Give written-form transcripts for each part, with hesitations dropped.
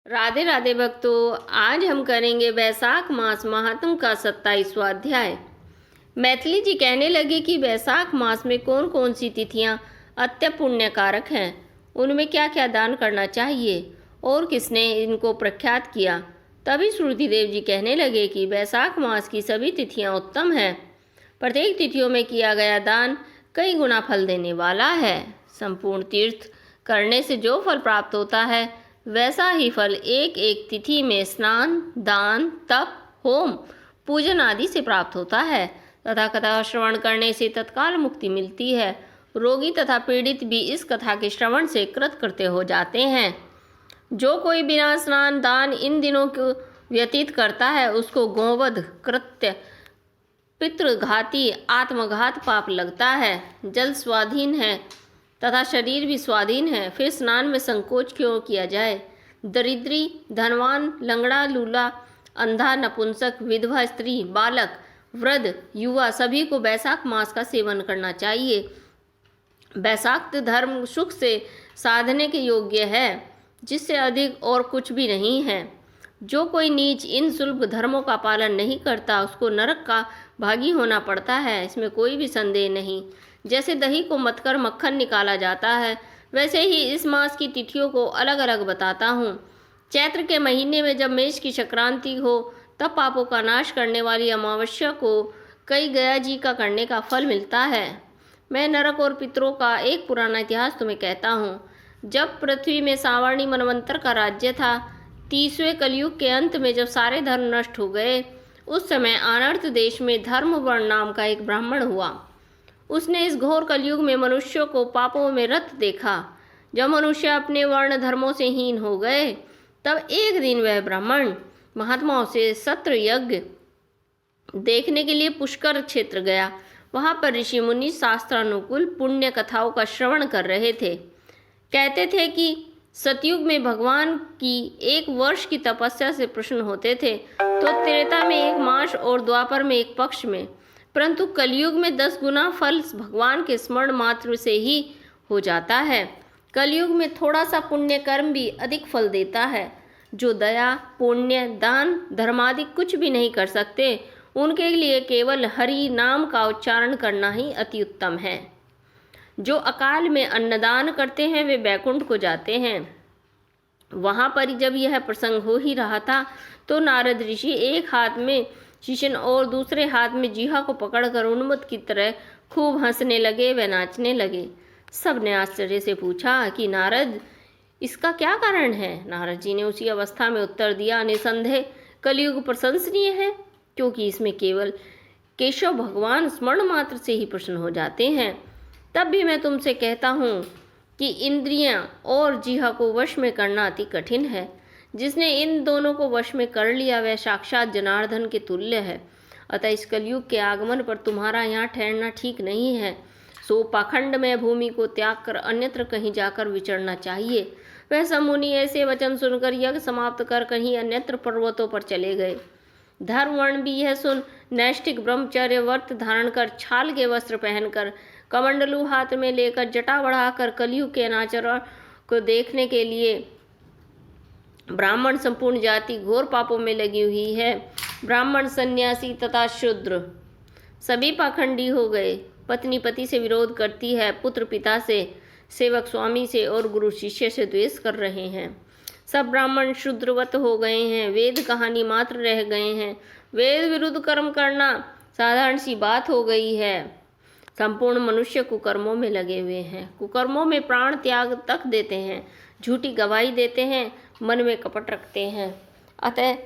राधे राधे भक्तों, आज हम करेंगे वैशाख मास महात्म का 27वां अध्याय। मैथिली जी कहने लगे कि वैशाख मास में कौन कौन सी तिथियां अत्य पुण्यकारक हैं, उनमें क्या क्या दान करना चाहिए और किसने इनको प्रख्यात किया। तभी श्रुतिदेव जी कहने लगे कि वैशाख मास की सभी तिथियां उत्तम हैं। प्रत्येक तिथियों में किया गया दान कई गुना फल देने वाला है। संपूर्ण तीर्थ करने से जो फल प्राप्त होता है, वैसा ही फल एक एक तिथि में स्नान, दान, तप, होम, पूजन आदि से प्राप्त होता है तथा कथा श्रवण करने से तत्काल मुक्ति मिलती है। रोगी तथा पीड़ित भी इस कथा के श्रवण से कृतकृत्य हो जाते हैं। जो कोई बिना स्नान, दान इन दिनों को व्यतीत करता है, उसको गोवध कृत्य, पितृघाती, आत्मघात पाप लगता है। जल स्वाधीन है तथा शरीर भी स्वाधीन है, फिर स्नान में संकोच क्यों किया जाए। दरिद्री, धनवान, लंगड़ा, लूला, अंधा, नपुंसक, विधवा स्त्री, बालक, वृद्ध, युवा सभी को वैशाख मास का सेवन करना चाहिए। वैशाख धर्म सुख से साधने के योग्य है, जिससे अधिक और कुछ भी नहीं है। जो कोई नीच इन सुलभ धर्मों का पालन नहीं करता, उसको नरक का भागी होना पड़ता है, इसमें कोई भी संदेह नहीं। जैसे दही को मथकर मक्खन निकाला जाता है, वैसे ही इस मास की तिथियों को अलग अलग बताता हूँ। चैत्र के महीने में जब मेष की संक्रांति हो, तब पापों का नाश करने वाली अमावस्या को कई गया जी का करने का फल मिलता है। मैं नरक और पितरों का एक पुराना इतिहास तुम्हें कहता हूँ। जब पृथ्वी में सावर्णी मनवंतर का राज्य था, 30वें कलयुग के अंत में जब सारे धर्म नष्ट हो गए, उस समय अनर्थ देश में धर्मवर्ण नाम का एक ब्राह्मण हुआ। उसने इस घोर कलयुग में मनुष्यों को पापों में रत देखा। जब मनुष्य अपने वर्ण धर्मों से हीन हो गए, तब एक दिन वह ब्राह्मण महात्माओं से सत्र यज्ञ देखने के लिए पुष्कर क्षेत्र गया। वहां पर ऋषि मुनि शास्त्रानुकूल पुण्य कथाओं का श्रवण कर रहे थे। कहते थे कि सतयुग में भगवान की 1 वर्ष की तपस्या से प्रसन्न होते थे, तो त्रेता में 1 मास और द्वापर में 1 पक्ष में, परंतु कलयुग में 10 गुना फल भगवान के स्मरण मात्र से ही हो जाता है। कलयुग में थोड़ा सा पुण्य कर्म भी अधिक फल देता है। जो दया, पुण्य, दान, धर्मादि कुछ भी नहीं कर सकते, उनके लिए केवल हरि नाम का उच्चारण करना ही अति उत्तम है। जो अकाल में अन्नदान करते हैं, वे बैकुंठ को जाते हैं। वहाँ पर जब यह प्रसंग हो ही रहा था, तो नारद ऋषि एक हाथ में शीशन और दूसरे हाथ में जीहा को पकड़कर उन्मत्त की तरह खूब हंसने लगे व नाचने लगे। सब ने आश्चर्य से पूछा कि नारद, इसका क्या कारण है। नारद जी ने उसी अवस्था में उत्तर दिया, निसंदेह कलयुग प्रशंसनीय है, क्योंकि इसमें केवल केशव भगवान स्मरण मात्र से ही प्रसन्न हो जाते हैं। तब भी मैं तुमसे कहता हूँ कि इंद्रियां और जीहा को वश में करना अति कठिन है। जिसने इन दोनों को वश में कर लिया, वह साक्षात जनार्दन के तुल्य है। अतः इस कलयुग के आगमन पर तुम्हारा यहाँ ठहरना ठीक नहीं है। सो पाखंड में भूमि को त्याग कर अन्यत्र कहीं जाकर विचरना चाहिए। वह सब मुनि ऐसे वचन सुनकर यज्ञ समाप्त कर कहीं अन्यत्र पर्वतों पर चले गए। धर्मवर्ण भी यह सुन नैष्ठिक ब्रह्मचर्य व्रत धारण कर, छाल के वस्त्र पहनकर, कमंडलू हाथ में लेकर, जटा बढ़ाकर कलयुग के अनाचरण को देखने के लिए ब्राह्मण संपूर्ण जाति घोर पापों में लगी हुई है। ब्राह्मण, सन्यासी तथा शूद्र सभी पाखंडी हो गए। पत्नी पति से विरोध करती है, पुत्र पिता से, सेवक स्वामी से और गुरु शिष्य से द्वेष कर रहे हैं। सब ब्राह्मण शूद्रवत हो गए हैं। वेद कहानी मात्र रह गए हैं। वेद विरुद्ध कर्म करना साधारण सी बात हो गई है। संपूर्ण मनुष्य कुकर्मों में लगे हुए हैं। कुकर्मों में प्राण त्याग तक देते हैं, झूठी गवाही देते हैं, मन में कपट रखते हैं। अतः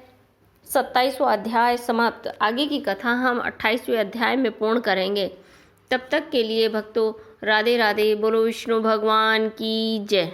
27वां अध्याय समाप्त। आगे की कथा हम 28वें अध्याय में पूर्ण करेंगे। तब तक के लिए भक्तों, राधे राधे। बोलो विष्णु भगवान की जय।